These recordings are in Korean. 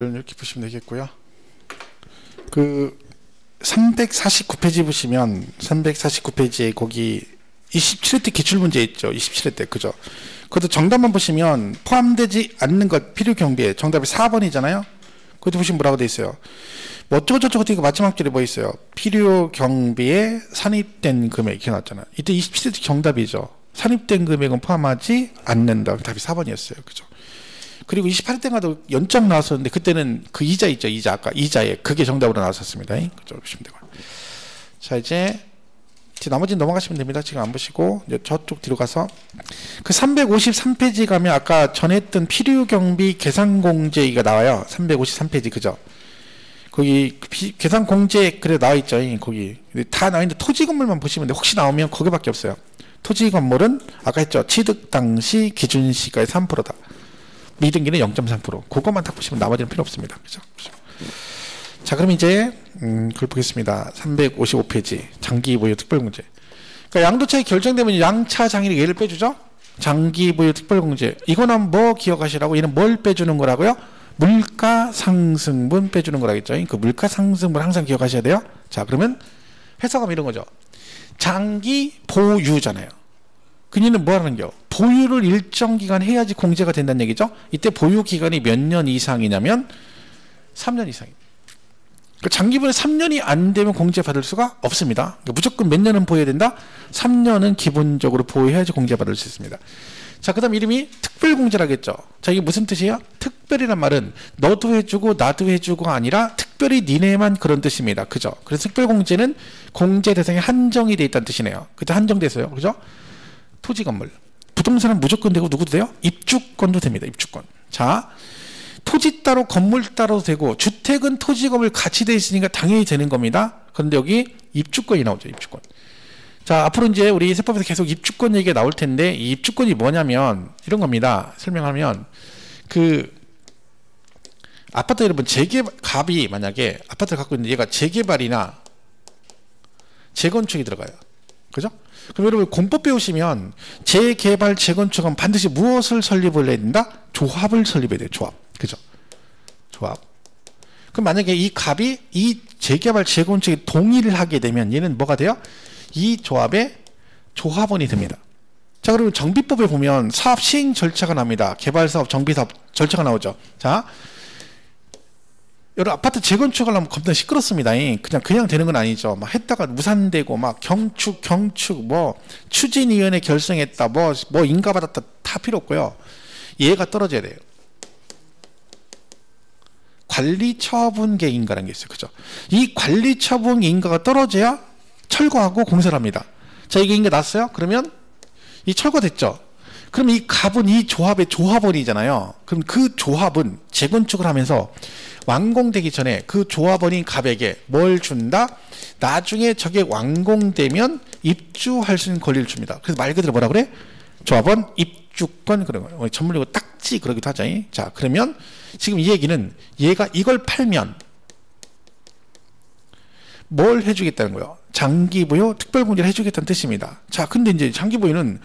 이렇게 보시면 되겠고요. 그 349페이지 보시면 349페이지에 거기 27회 때 기출문제 있죠. 27회 때 그죠. 그것도 정답만 보시면 포함되지 않는 것 필요 경비에 정답이 4번이잖아요. 그것도 보시면 뭐라고 돼 있어요. 뭐 어쩌고저쩌고 이거 마지막 줄에 뭐 있어요. 필요 경비에 산입된 금액 이렇게 나왔잖아요. 이때 27회 때 정답이죠. 산입된 금액은 포함하지 않는다. 답이 4번이었어요. 그죠. 그리고 28회 때가도 연장 나왔었는데 그때는 그 이자 있죠. 이자 아까 이자에 그게 정답으로 나왔었습니다. 그죠. 보시면 되고. 자 이제 나머지는 넘어가시면 됩니다. 지금 안 보시고 이제 저쪽 뒤로 가서 그 353페이지 가면 아까 전에 했던 필요경비 계산공제 이가 나와요. 353페이지 그죠. 거기 계산공제 그래 나와 있죠. 거기 다 나와 있는데 토지건물만 보시면 돼. 혹시 나오면 거기밖에 없어요. 토지건물은 아까 했죠. 취득 당시 기준시가의 3%다. 미등기는 0.3%. 그것만 딱 보시면 나머지는 필요 없습니다. 그죠? 자, 그럼 이제 그걸 보겠습니다. 355페이지 장기보유 특별공제. 그러니까 양도차익 결정되면 양차 장이를 얘를 빼주죠. 장기보유 특별공제. 이거는 뭐 기억하시라고? 얘는 뭘 빼주는 거라고요? 물가상승분 빼주는 거라겠죠. 그 물가상승분 항상 기억하셔야 돼요. 자, 그러면 해석하면 이런 거죠. 장기보유잖아요. 그녀는 뭐 하는 겨? 보유를 일정 기간 해야지 공제가 된다는 얘기죠. 이때 보유 기간이 몇 년 이상이냐면 3년 이상입니다. 그러니까 장기보유는 3년이 안 되면 공제 받을 수가 없습니다. 그러니까 무조건 몇 년은 보여야 된다? 3년은 기본적으로 보유해야지 공제 받을 수 있습니다. 자, 그 다음 이름이 특별공제라겠죠. 자, 이게 무슨 뜻이에요? 특별이란 말은 너도 해주고 나도 해주고 아니라 특별히 니네만 그런 뜻입니다. 그죠? 그래서 특별공제는 공제 대상이 한정이 돼 있다는 뜻이네요. 그때 한정돼서요. 그죠? 토지 건물. 부동산은 무조건 되고 누구도 돼요? 입주권도 됩니다. 입주권. 자, 토지 따로 건물 따로 되고 주택은 토지 건물 같이 돼 있으니까 당연히 되는 겁니다. 그런데 여기 입주권이 나오죠. 입주권. 자, 앞으로 이제 우리 세법에서 계속 입주권 얘기가 나올 텐데 이 입주권이 뭐냐면 이런 겁니다. 설명하면 그 아파트 여러분 갑이 만약에 아파트를 갖고 있는데 얘가 재개발이나 재건축이 들어가요. 그죠? 그럼 여러분 공법 배우시면 재개발 재건축은 반드시 무엇을 설립을 해야 된다? 조합을 설립해야 돼요. 조합. 그죠? 조합. 그럼 만약에 이 갑이 이 재개발 재건축에 동의를 하게 되면 얘는 뭐가 돼요? 이 조합의 조합원이 됩니다. 자, 그리고 정비법에 보면 사업 시행 절차가 납니다. 개발사업, 정비사업 절차가 나오죠. 자, 여러분 아파트 재건축하려면 겁나 시끄럽습니다. 그냥 되는 건 아니죠. 막 했다가 무산되고 막 경축 뭐 추진위원회 결성했다 뭐 인가받았다 다 필요 없고요. 얘가 떨어져야 돼요. 관리처분계 인가라는 게 있어요. 그죠? 이 관리처분 인가가 떨어져야 철거하고 공사를 합니다. 자, 이게 인가 났어요? 그러면 이 철거됐죠? 그럼 이 갑은 이 조합의 조합원이잖아요. 그럼 그 조합은 재건축을 하면서 완공되기 전에 그 조합원인 갑에게 뭘 준다? 나중에 저게 완공되면 입주할 수 있는 권리를 줍니다. 그래서 말 그대로 뭐라 그래? 조합원 입주권 그런 거예요. 전문용어 딱지 그러기도 하죠. 자, 그러면 지금 이 얘기는 얘가 이걸 팔면 뭘 해주겠다는 거예요? 장기보유 특별공제를 해주겠다는 뜻입니다. 자, 근데 이제 장기보유는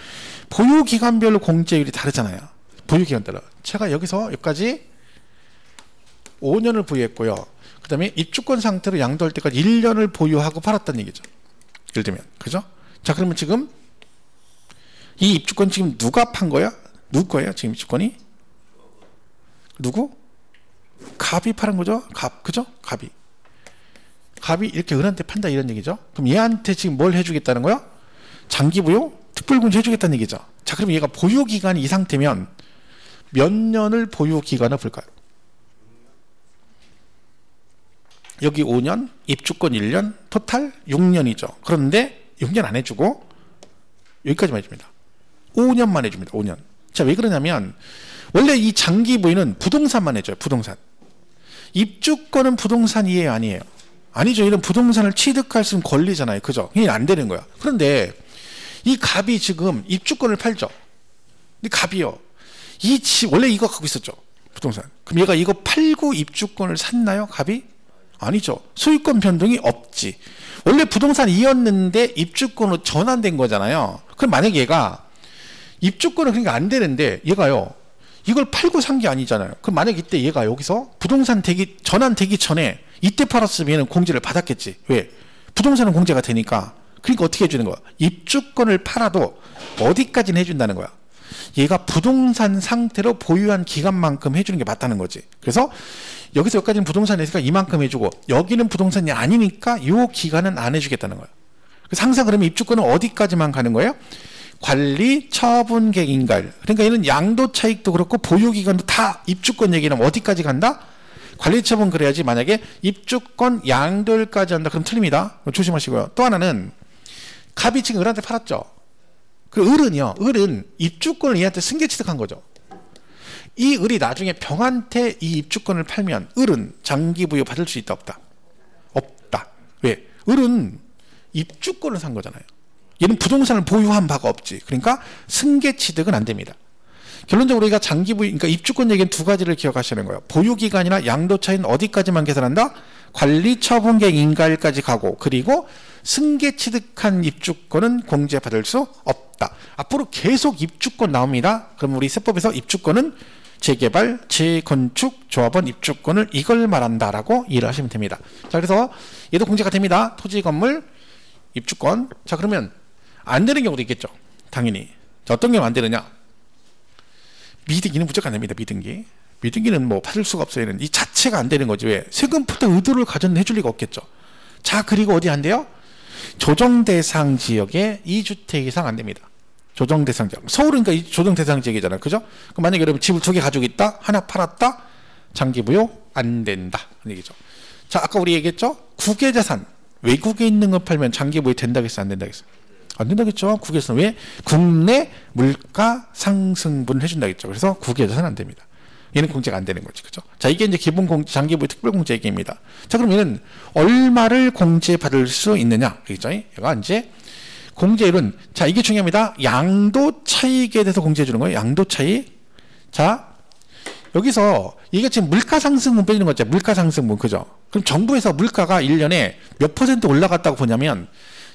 보유기간별로 공제율이 다르잖아요. 보유기간 따라. 제가 여기까지 5년을 보유했고요. 그 다음에 입주권 상태로 양도할 때까지 1년을 보유하고 팔았다는 얘기죠. 예를 들면. 그죠? 자, 그러면 지금 이 입주권 지금 누가 판 거야? 누구 거예요? 지금 입주권이? 누구? 갑이 파는 거죠? 그죠? 갑이 이렇게 은한테 판다 이런 얘기죠. 그럼 얘한테 지금 뭘 해주겠다는 거야? 장기보유 특별공제 해주겠다는 얘기죠. 자, 그럼 얘가 보유기간이 이 상태면 몇 년을 보유기간을 볼까요? 여기 5년, 입주권 1년, 토탈 6년이죠. 그런데 6년 안 해주고 여기까지만 해줍니다. 5년만 해줍니다. 5년. 자, 왜 그러냐면 원래 이 장기보유는 부동산만 해줘요. 부동산. 입주권은 부동산이에요? 아니에요? 아니죠. 이런 부동산을 취득할 수 있는 권리잖아요. 그죠? 이게 안 되는 거야. 그런데 이 갑이 지금 입주권을 팔죠. 근데 갑이요. 이 집 원래 이거 갖고 있었죠. 부동산. 그럼 얘가 이거 팔고 입주권을 샀나요? 갑이? 아니죠. 소유권 변동이 없지. 원래 부동산이었는데 입주권으로 전환된 거잖아요. 그럼 만약에 얘가 입주권은 그러니까 안 되는데 얘가요. 이걸 팔고 산 게 아니잖아요. 그럼 만약 이때 얘가 여기서 부동산 전환되기 전에 이때 팔았으면 얘는 공제를 받았겠지. 왜? 부동산은 공제가 되니까. 그러니까 어떻게 해주는 거야? 입주권을 팔아도 어디까지는 해준다는 거야. 얘가 부동산 상태로 보유한 기간만큼 해주는 게 맞다는 거지. 그래서 여기서 여기까지는 부동산이 있으니까 이만큼 해주고 여기는 부동산이 아니니까 이 기간은 안 해주겠다는 거야. 그래서 항상 그러면 입주권은 어디까지만 가는 거예요? 관리 처분객 인가일. 그러니까 얘는 양도 차익도 그렇고 보유기간도 다 입주권 얘기는 어디까지 간다? 관리처분 그래야지. 만약에 입주권 양도일까지 한다 그럼 틀립니다. 조심하시고요. 또 하나는 갑이 지금 을한테 팔았죠. 그 을은 입주권을 얘한테 승계취득한 거죠. 이 을이 나중에 병한테 이 입주권을 팔면 을은 장기부여 받을 수 있다 없다? 없다. 왜? 을은 입주권을 산 거잖아요. 얘는 부동산을 보유한 바가 없지. 그러니까 승계취득은 안 됩니다. 결론적으로 우리가 장기부여, 그러니까 입주권 얘기는 두 가지를 기억하시는 거예요. 보유기간이나 양도차익은 어디까지만 계산한다? 관리처분객 인가일까지 가고, 그리고 승계취득한 입주권은 공제받을 수 없다. 앞으로 계속 입주권 나옵니다. 그럼 우리 세법에서 입주권은 재개발, 재건축, 조합원 입주권을 이걸 말한다라고 이해를 하시면 됩니다. 자, 그래서 얘도 공제가 됩니다. 토지, 건물, 입주권. 자, 그러면 안 되는 경우도 있겠죠. 당연히. 자, 어떤 경우 안 되느냐? 미등기는 무조건 안 됩니다. 미등기. 미등기는 뭐 받을 수가 없어요. 얘는 이 자체가 안 되는 거지. 왜? 세금 부터 의도를 가졌는 해줄 리가 없겠죠. 자, 그리고 어디 안 돼요? 조정대상 지역에 2주택 이상 안 됩니다. 조정대상 지역. 서울은 그러니까 조정대상 지역이잖아요. 그죠? 그럼 만약에 여러분 집을 2개 가지고 있다, 하나 팔았다, 장기부여 안 된다. 그런 얘기죠. 자, 아까 우리 얘기했죠? 국외자산. 외국에 있는 거 팔면 장기부여 된다겠어, 안 된다겠어? 안 된다겠죠. 국외자산. 왜? 국내 물가 상승분을 해준다겠죠. 그래서 국외자산 안 됩니다. 얘는 공제가 안 되는 거지. 그죠? 자, 이게 이제 기본 장기부여 특별공제 얘기입니다. 자, 그럼 얘는 얼마를 공제받을 수 있느냐? 그죠? 얘가 이제 공제율은, 자, 이게 중요합니다. 양도 차익에 대해서 공제해 주는 거예요. 양도 차익. 자, 여기서 이게 지금 물가 상승분 빼주는 거죠. 물가 상승분. 그죠? 그럼 정부에서 물가가 1년에 몇 % 올라갔다고 보냐면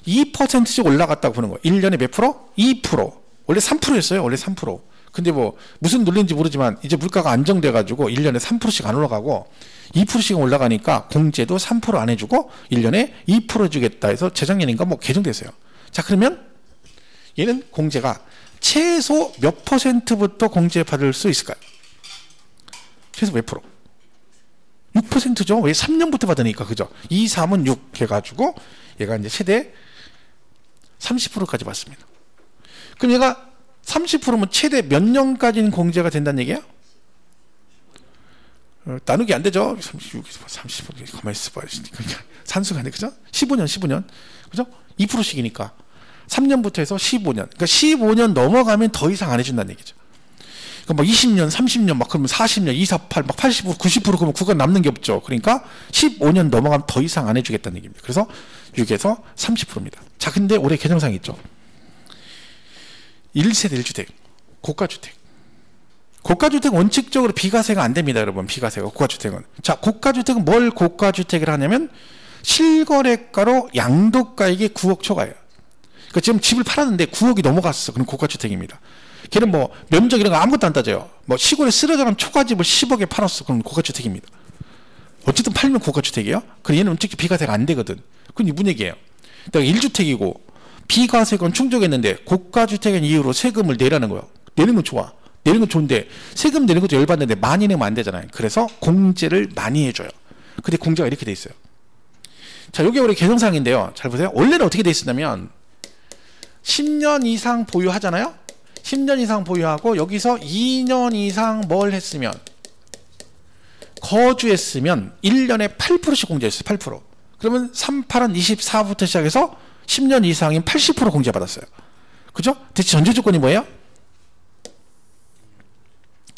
2%씩 올라갔다고 보는 거예요. 1년에 몇 프로? 2%. 원래 3%였어요. 원래 3%. 근데 뭐 무슨 논리인지 모르지만 이제 물가가 안정돼 가지고 1년에 3%씩 안 올라가고 2%씩 올라가니까 공제도 3% 안 해주고 1년에 2% 해주겠다 해서 재작년인가 뭐 개정됐어요. 자, 그러면 얘는 공제가 최소 몇 %부터 공제받을 수 있을까요? 최소 몇 프로? 6%죠. 왜? 3년부터 받으니까. 그죠? 2, 3은 6 해가지고 얘가 이제 최대 30%까지 받습니다. 그럼 얘가 30%면 최대 몇 년까지는 공제가 된다는 얘기야? 나누기 안 되죠? 36에서 30%. 가만히 있어봐. 그러니까 산수가 안 돼. 그죠? 15년. 그죠? 2%씩이니까. 3년부터 해서 15년. 그러니까 15년 넘어가면 더 이상 안 해준다는 얘기죠. 그러니까 막 20년, 30년, 막 그러면 40년, 2, 4, 8, 막 80%, 90% 그러면 그건 남는 게 없죠. 그러니까 15년 넘어가면 더 이상 안 해주겠다는 얘기입니다. 그래서 6에서 30%입니다. 자, 근데 올해 개정사항이 있죠. 1세대 1주택, 고가주택. 고가주택은 원칙적으로 비과세가 안 됩니다, 여러분. 비과세가, 고가주택은. 자, 고가주택은 뭘 고가주택을 하냐면 실거래가로 양도가액이 9억 초과예요. 그러니까 지금 집을 팔았는데 9억이 넘어갔어. 그럼 고가주택입니다. 걔는 뭐 면적 이런 거 아무것도 안 따져요. 뭐 시골에 쓰러져간 초가집을 10억에 팔았어. 그럼 고가주택입니다. 어쨌든 팔면 고가주택이에요. 그럼 얘는 원칙적으로 비과세가 안 되거든. 그럼 무슨 얘기예요? 내가 1주택이고 비과세권 충족했는데 고가주택인 이유로 세금을 내라는 거예요. 내는 건 좋아. 내는 건 좋은데 세금 내는 것도 열받는데 많이 내면 안 되잖아요. 그래서 공제를 많이 해줘요. 근데 공제가 이렇게 돼 있어요. 자, 요게 우리 개정사항인데요. 잘 보세요. 원래는 어떻게 돼 있었냐면 10년 이상 보유하잖아요. 10년 이상 보유하고 여기서 2년 이상 뭘 했으면 거주했으면 1년에 8%씩 공제했어요. 8%. 그러면 3, 8은 24부터 시작해서 10년 이상인 80% 공제받았어요. 그죠? 대체 전제 조건이 뭐예요?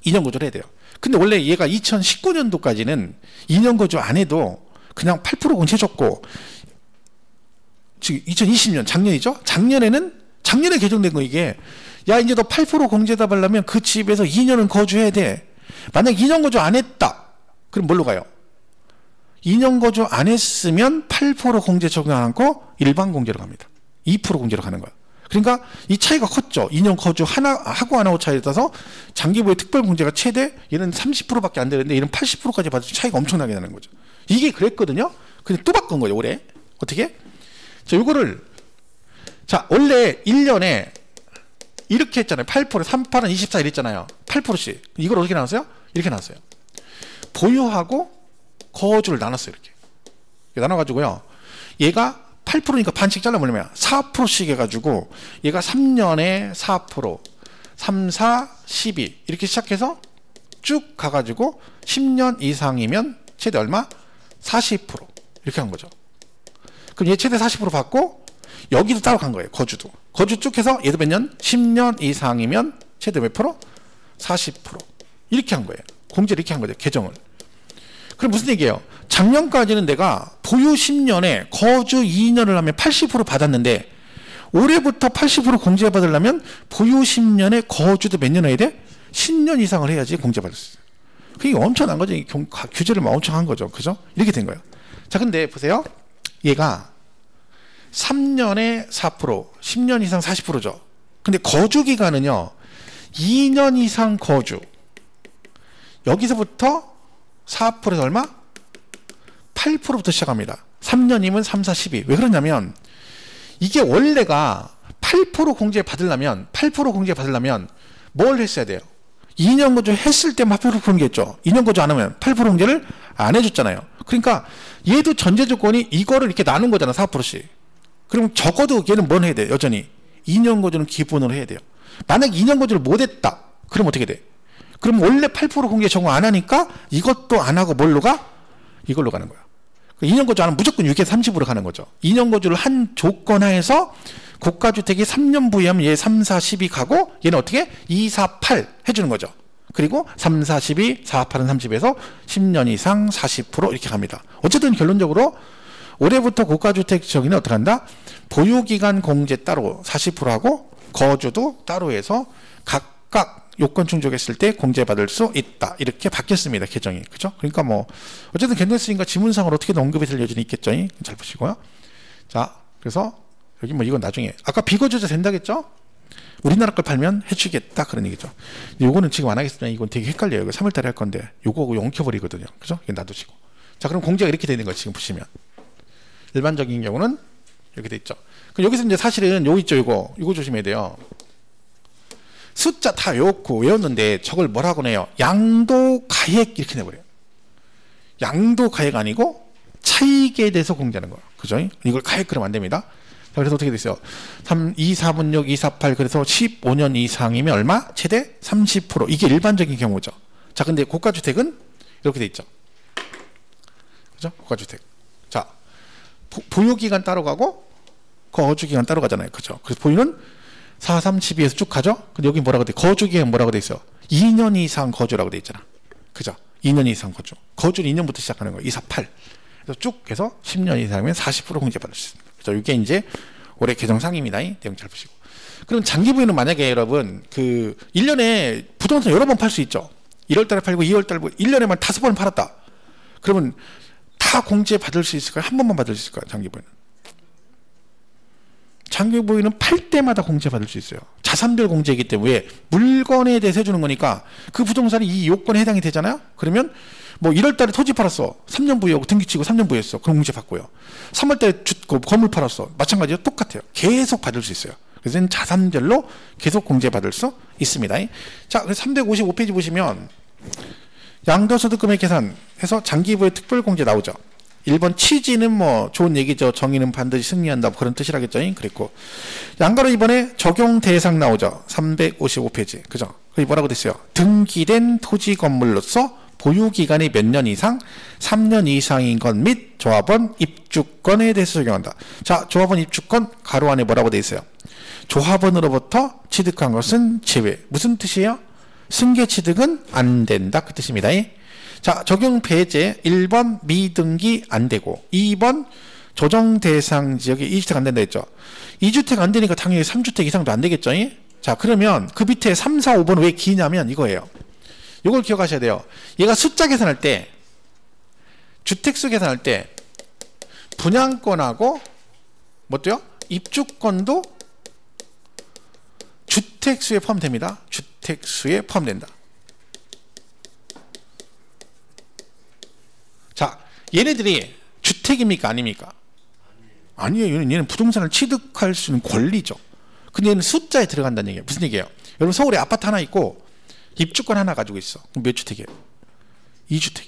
2년 거주를 해야 돼요. 근데 원래 얘가 2019년도까지는 2년 거주 안 해도 그냥 8% 공제해줬고 지금 2020년 작년이죠? 작년에 개정된 거 이게. 야, 이제 너 8% 공제다 받으려면 그 집에서 2년은 거주해야 돼. 만약 2년 거주 안 했다. 그럼 뭘로 가요? 2년 거주 안 했으면 8% 공제 적용 안 하고 일반 공제로 갑니다. 2% 공제로 가는 거야. 그러니까 이 차이가 컸죠. 2년 거주 하고 안 하고 차이에 따라서 장기부의 특별공제가 최대 얘는 30%밖에 안 되는데 얘는 80%까지 받을 차이가 엄청나게 나는 거죠. 이게 그랬거든요. 근데 또 바꾼 거예요. 올해. 어떻게? 자, 요거를 자, 원래 1년에 이렇게 했잖아요. 8%, 3%는 24 이랬잖아요. 8%씩. 이걸 어떻게 나눴어요? 이렇게 나눴어요. 보유하고 거주를 나눴어요. 이렇게 나눠가지고요. 얘가 8%니까 반씩 잘라버리면 4%씩 해가지고 얘가 3년에 4%, 3, 4, 12 이렇게 시작해서 쭉 가가지고 10년 이상이면 최대 얼마? 40% 이렇게 한 거죠. 그럼 얘 최대 40% 받고 여기도 따로 간 거예요. 거주도. 거주 쭉 해서 얘도 몇 년? 10년 이상이면 최대 몇 프로? 40% 이렇게 한 거예요. 공제를 이렇게 한 거죠. 개정을. 그럼 무슨 얘기예요? 작년까지는 내가 보유 10년에 거주 2년을 하면 80% 받았는데 올해부터 80% 공제 받으려면 보유 10년에 거주도 몇 년 해야 돼? 10년 이상을 해야지 공제 받을 수 있어요. 그게 엄청난 거죠. 규제를 엄청 한 거죠. 그죠? 이렇게 된 거예요. 자, 근데 보세요. 얘가 3년에 4%, 10년 이상 40%죠. 근데 거주 기간은요. 2년 이상 거주. 여기서부터 4%에서 얼마? 8%부터 시작합니다. 3년이면 3, 4, 12. 왜 그러냐면 이게 원래가 8% 공제 받으려면 뭘 했어야 돼요? 2년 거주 했을 때만 8% 공제했죠. 2년 거주 안 하면 8% 공제를 안 해줬잖아요. 그러니까 얘도 전제 조건이 이거를 이렇게 나눈 거잖아. 4%씩. 그럼 적어도 얘는 뭘 해야 돼요? 여전히 2년 거주는 기본으로 해야 돼요. 만약 2년 거주를 못했다. 그럼 어떻게 돼? 그럼 원래 8% 공제 적용 안 하니까 이것도 안 하고 뭘로 가? 이걸로 가는 거야. 2년 거주 안 하면 무조건 6에 30으로 가는 거죠. 2년 거주를 한 조건 하에서 고가주택이 3년 부여하면 얘 3, 4, 12 가고 얘는 어떻게? 2, 4, 8 해주는 거죠. 그리고 3, 4, 12, 4, 8은 30에서 10년 이상 40% 이렇게 갑니다. 어쨌든 결론적으로 올해부터 고가주택 지역에는 어떻게 한다? 보유기간 공제 따로 40% 하고 거주도 따로 해서 각각 요건 충족했을 때 공제받을 수 있다. 이렇게 바뀌었습니다. 개정이. 그죠? 그러니까 뭐 어쨌든 괜찮으니까 지문상으로 어떻게든 언급이 될 여지는 있겠죠. 잘 보시고요. 자, 그래서 여기 뭐 이건 나중에 아까 비거주자 된다겠죠? 우리나라 걸 팔면 해주겠다 그런 얘기죠. 요거는 지금 안 하겠습니다. 이건 되게 헷갈려요. 이거 3월달에 할 건데 요거하고 엉켜버리거든요. 그죠? 이거 놔두시고. 자, 그럼 공제가 이렇게 되는 거 지금 보시면 일반적인 경우는 이렇게 돼 있죠. 그럼 여기서 이제 사실은 요 있죠. 요거 조심해야 돼요. 숫자 다 외웠는데 저걸 뭐라고 내요? 양도가액 이렇게 내버려요. 양도가액 아니고 차익에 대해서 공제하는 거예요. 그죠? 이걸 가액 그러면 안 됩니다. 자, 그래서 어떻게 됐어요? 3, 2, 4분 6, 2, 4, 8 그래서 15년 이상이면 얼마? 최대 30% 이게 일반적인 경우죠. 자, 근데 고가주택은 이렇게 돼 있죠. 그죠? 고가주택. 자, 보유기간 따로 가고 거주기간 따로 가잖아요. 그죠? 그래서 보유는 4, 3, 12에서 쭉 가죠? 근데 여기 뭐라고 돼? 거주기간 뭐라고 돼 있어요? 2년 이상 거주라고 돼 있잖아. 그죠? 2년 이상 거주. 거주는 2년부터 시작하는 거예요. 2, 4, 8. 그래서 쭉 해서 10년 이상이면 40% 공제받을 수 있습니다. 그래서 이게 이제 올해 개정상입니다. 내용 잘 보시고. 그럼 장기 보유는 만약에 여러분 그 1년에 부동산 여러 번 팔 수 있죠. 1월달에 팔고 2월달에 1년에만 5번 팔았다. 그러면 다 공제받을 수 있을까요? 한 번만 받을 수 있을까요? 장기 보유는. 장기 보유는 팔 때마다 공제받을 수 있어요. 자산별 공제이기 때문에 물건에 대해서 해주는 거니까 그 부동산이 이 요건에 해당이 되잖아요. 그러면 뭐 1월달에 토지 팔았어. 3년 부여하고 등기치고 3년 부여했어. 그럼 공제 받고요. 3월달에 건물 팔았어. 마찬가지로 똑같아요. 계속 받을 수 있어요. 그래서 자산별로 계속 공제받을 수 있습니다. 자, 그래서 355페이지 보시면 양도소득금액 계산해서 장기부의 특별공제 나오죠. 1번 취지는 뭐 좋은 얘기죠. 정의는 반드시 승리한다. 그런 뜻이라겠죠. 그랬고 양가로 이번에 적용 대상 나오죠. 355페이지. 그죠? 그게 뭐라고 됐어요? 등기된 토지 건물로서 보유기간이 몇 년 이상, 3년 이상인 것 및 조합원 입주권에 대해서 적용한다. 자, 조합원 입주권 가로 안에 뭐라고 돼 있어요? 조합원으로부터 취득한 것은 제외. 무슨 뜻이에요? 승계 취득은 안 된다. 그 뜻입니다. 자, 적용 배제 1번 미등기 안 되고 2번 조정 대상 지역에 2주택 안 된다 했죠. 2주택 안 되니까 당연히 3주택 이상도 안 되겠죠. 자, 그러면 그 밑에 3, 4, 5번 왜 기냐면 이거예요. 이걸 기억하셔야 돼요. 얘가 숫자 계산할 때 주택수 계산할 때 분양권하고 뭐도요? 입주권도 주택수에 포함됩니다. 주택수에 포함된다. 자, 얘네들이 주택입니까? 아닙니까? 아니에요. 얘는 부동산을 취득할 수 있는 권리죠. 근데 얘는 숫자에 들어간다는 얘기예요. 무슨 얘기예요? 여러분 서울에 아파트 하나 있고 입주권 하나 가지고 있어. 그럼 몇 주택이에요? 2주택.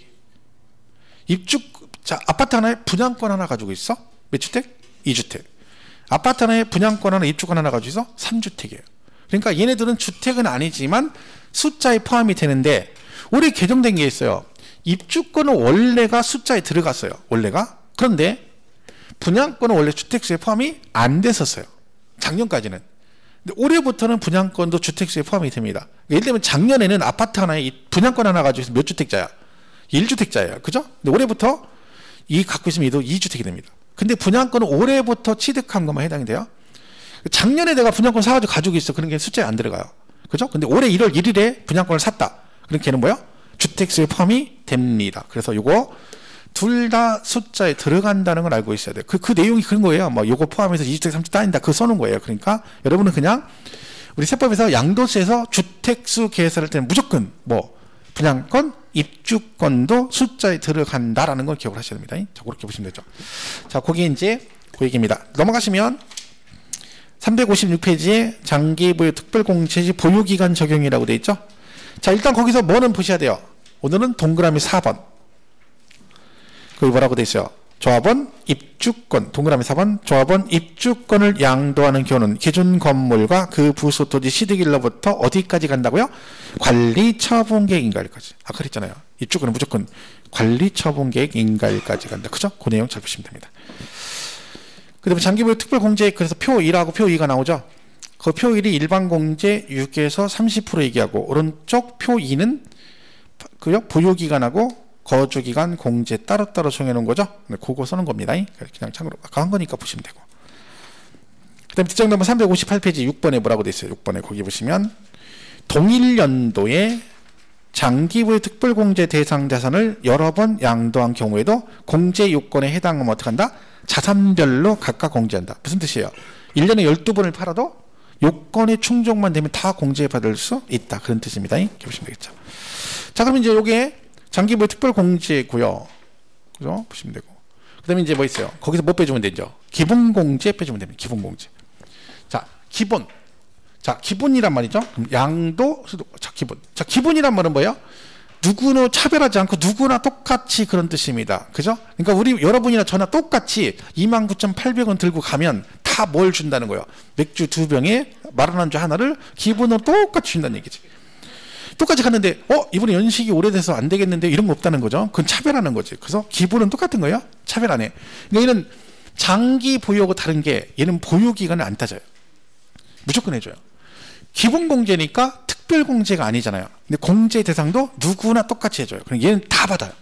자, 아파트 하나에 분양권 하나 가지고 있어? 몇 주택? 2주택. 아파트 하나에 분양권 하나, 입주권 하나 가지고 있어? 3주택이에요. 그러니까 얘네들은 주택은 아니지만 숫자에 포함이 되는데 올해 개정된 게 있어요. 입주권은 원래가 숫자에 들어갔어요. 원래가. 그런데 분양권은 원래 주택수에 포함이 안 됐었어요. 작년까지는. 근데 올해부터는 분양권도 주택수에 포함이 됩니다. 예를 들면 작년에는 아파트 하나에 분양권 하나 가지고 있으면 몇 주택자야? 1주택자예요. 그죠? 근데 올해부터 이 갖고 있으면 얘도 2주택이 됩니다. 근데 분양권은 올해부터 취득한 것만 해당이 돼요. 작년에 내가 분양권 사가지고 가지고 있어. 그런 게 숫자에 안 들어가요. 그죠? 근데 올해 1월 1일에 분양권을 샀다. 그럼 걔는 뭐야? 주택수에 포함이 됩니다. 그래서 요거 둘 다 숫자에 들어간다는 걸 알고 있어야 돼요. 그 내용이 그런 거예요. 뭐 요거 포함해서 2주택, 3주택 따진다. 그거 써놓은 거예요. 그러니까 여러분은 그냥 우리 세법에서 양도세에서 주택수 계산할 때는 무조건 뭐 분양권, 입주권도 숫자에 들어간다라는 걸 기억을 하셔야 됩니다. 자, 그렇게 보시면 되죠. 자, 거기 이제 그 얘기입니다. 넘어가시면 356페이지에 장기보유 특별공제시 보유기간 적용이라고 되어 있죠. 자, 일단 거기서 뭐는 보셔야 돼요. 오늘은 동그라미 4번. 거기 뭐라고 되어 있어요? 조합원 입주권, 동그라미 4번, 조합원 입주권을 양도하는 경우는 기존 건물과 그 부수 토지 취득일로부터 어디까지 간다고요? 관리처분계획 인가일까지. 아까 그랬잖아요. 입주권은 무조건 관리처분계획 인가일까지 간다. 그죠? 그 내용 잘 보시면 됩니다. 그 다음에 장기보유 특별공제액, 그래서 표 1하고 표 2가 나오죠. 그 표 1이 일반공제 6에서 30% 얘기하고, 오른쪽 표 2는 그요? 보유기간하고 거주기간 공제 따로따로 정해놓은 거죠. 네, 그거 써는 겁니다. 그냥 참고로 아까 한 거니까 보시면 되고. 그 다음에 뒷장넘버 358페이지 6번에 뭐라고 돼 있어요? 6번에 거기 보시면 동일 연도에 장기보유 특별공제 대상 자산을 여러 번 양도한 경우에도 공제 요건에 해당하면 어떻게 한다? 자산별로 각각 공제한다. 무슨 뜻이에요? 1년에 12번을 팔아도 요건에 충족만 되면 다 공제받을 수 있다. 그런 뜻입니다. 이렇게 보시면 되겠죠. 자, 그럼 이제 요게 장기보유 특별공제고요. 그죠? 보시면 되고. 그 다음에 이제 뭐 있어요? 거기서 뭐 빼주면 되죠? 기본공제 빼주면 됩니다. 기본공제. 자, 기본. 자, 기본이란 말이죠. 그럼 양도, 수도. 자, 기본. 자, 기본이란 말은 뭐예요? 누구는 차별하지 않고 누구나 똑같이 그런 뜻입니다. 그죠? 그러니까 우리 여러분이나 저나 똑같이 29,800원 들고 가면 다 뭘 준다는 거예요. 맥주 2병에 마라난주 하나를 기본으로 똑같이 준다는 얘기지. 똑같이 갔는데 이번에 연식이 오래돼서 안 되겠는데 이런 거 없다는 거죠. 그건 차별하는 거지. 그래서 기본은 똑같은 거예요. 차별 안 해. 그러니까 얘는 장기 보유하고 다른 게 얘는 보유기간을 안 따져요. 무조건 해줘요. 기본공제니까 특별공제가 아니잖아요. 근데 공제 대상도 누구나 똑같이 해줘요. 그럼 얘는 다 받아요.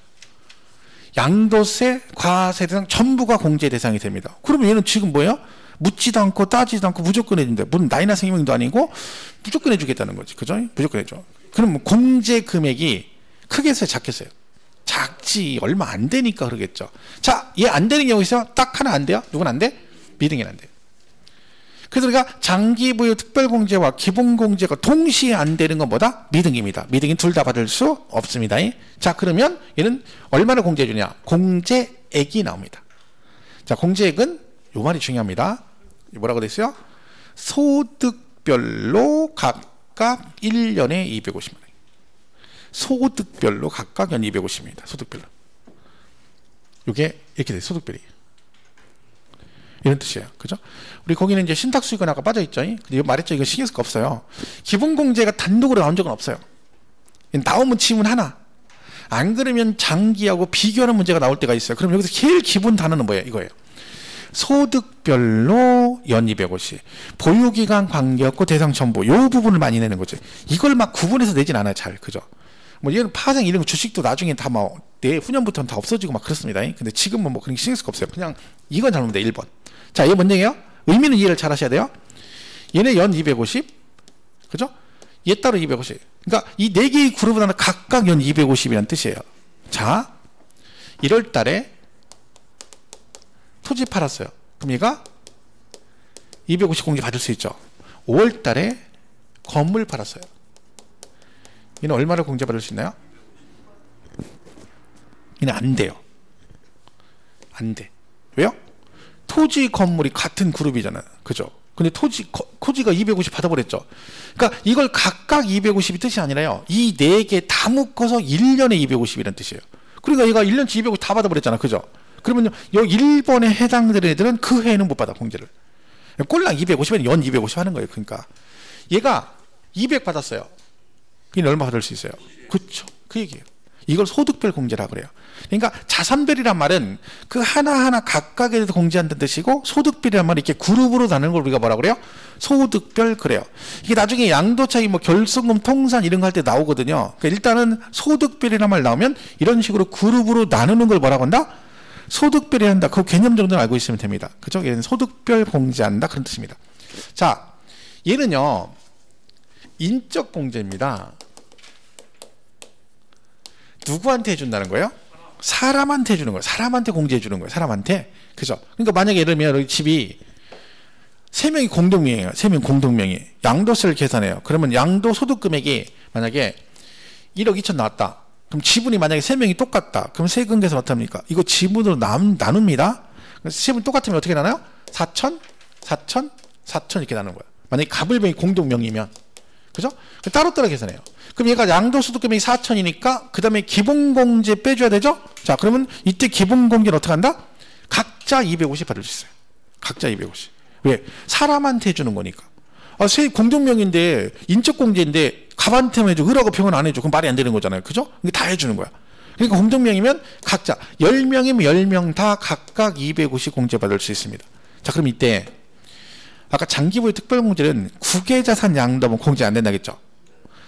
양도세, 과세 대상 전부가 공제 대상이 됩니다. 그러면 얘는 지금 뭐예요? 묻지도 않고 따지도 않고 무조건 해준다. 물론 나이나 생명도 아니고 무조건 해주겠다는 거지. 그죠? 무조건 해줘. 그럼 공제 금액이 크겠어요? 작겠어요? 작지. 얼마 안 되니까 그러겠죠. 자, 얘 안 되는 경우 있어요? 딱 하나 안 돼요? 누군 안 돼? 미등이는 안 돼요. 그래서 우리가 장기보유 특별공제와 기본공제가 동시에 안 되는 건 뭐다? 미등입니다. 미등인 둘 다 받을 수 없습니다. 자, 그러면 얘는 얼마나 공제해 주냐? 공제액이 나옵니다. 자, 공제액은 요 말이 중요합니다. 뭐라고 돼 있어요? 소득별로 각각 1년에 250만 원. 소득별로 각각 연 250입니다. 소득별로. 이게 이렇게 돼요. 소득별이. 이런 뜻이에요. 그죠? 우리 거기는 이제 신탁수익은 아까 빠져있죠. 근데 말했죠. 이거 신경 쓸 거 없어요. 기본공제가 단독으로 나온 적은 없어요. 나오면 지문 하나. 안 그러면 장기하고 비교하는 문제가 나올 때가 있어요. 그럼 여기서 제일 기본 단어는 뭐예요? 이거예요. 소득별로 연 250. 보유기간 관계없고 대상 전부. 요 부분을 많이 내는 거죠. 이걸 막 구분해서 내진 않아요. 잘. 그죠? 뭐 얘는 파생 이런 거 주식도 나중에 다 뭐 내후년부터는 다 없어지고 막 그렇습니다. 근데 지금은 뭐 그런 게 신경 쓸 거 없어요. 그냥 이건 잘못돼 1번. 자, 얘 뭔 얘기예요? 의미는 이해를 잘 하셔야 돼요. 얘네 연 250. 그죠? 얘 따로 250. 그러니까 이 4개의 그룹은 하나 각각 연 250이라는 뜻이에요. 자, 1월 달에 토지 팔았어요. 그럼 얘가 250 공제 받을 수 있죠. 5월 달에 건물 팔았어요. 얘는 얼마를 공제받을 수 있나요? 얘는 안 돼요. 안 돼. 왜요? 토지 건물이 같은 그룹이잖아요. 그죠? 근데 토지가 250 받아버렸죠. 그러니까 이걸 각각 250이 뜻이 아니라요. 이 네 개 다 묶어서 1년에 250이라는 뜻이에요. 그러니까 얘가 1년치 250 다 받아버렸잖아. 그죠? 그러면요. 요 1번에 해당되는 애들은 그 해에는 못 받아, 공제를. 꼴랑 250엔 연 250 하는 거예요. 그러니까. 얘가 200 받았어요. 얘는 얼마 받을 수 있어요? 그쵸. 그 얘기예요. 이걸 소득별 공제라 그래요. 그러니까 자산별이란 말은 그 하나하나 각각에 대해서 공제한다는 뜻이고, 소득별이란 말은 이렇게 그룹으로 나누는 걸 우리가 뭐라 그래요? 소득별 그래요. 이게 나중에 양도차익, 뭐 결손금, 통산 이런 거 할 때 나오거든요. 그러니까 일단은 소득별이란 말 나오면 이런 식으로 그룹으로 나누는 걸 뭐라고 한다? 소득별이 한다. 그 개념 정도는 알고 있으면 됩니다. 그죠? 얘는 소득별 공제한다. 그런 뜻입니다. 자, 얘는요, 인적 공제입니다. 누구한테 해준다는 거예요? 사람한테 해주는 거예요. 사람한테 공제해 주는 거예요. 사람한테. 그죠? 그러니까 만약에 예를 들면 집이 3명이 공동명이에요. 3명 공동명의. 양도세를 계산해요. 그러면 양도소득 금액이 만약에 1억 2천 나왔다. 그럼 지분이 만약에 3명이 똑같다. 그럼 세금 계산 어떻게 합니까? 이거 지분으로 나눕니다. 그래서 지분 똑같으면 어떻게 나눠요? 4천, 4천, 4천 이렇게 나누는 거예요. 만약에 갑을병이 공동명의면. 그죠? 따로따로 계산해요. 그럼 얘가 양도소득 금액이 4천이니까 그 다음에 기본공제 빼줘야 되죠? 자, 그러면 이때 기본공제는 어떻게 한다? 각자 250 받을 수 있어요. 각자 250. 왜? 사람한테 해주는 거니까. 세 공동명인데 인적공제인데 갑한테만 해줘. 을하고 병은 안 해줘. 그럼 말이 안 되는 거잖아요. 그죠? 이게 다 해주는 거야. 그러니까 공동명이면 각자 10명이면 10명 다 각각 250 공제받을 수 있습니다. 자, 그럼 이때 아까 장기부의 특별공제는 국외자산 양도는 공제 안 된다겠죠?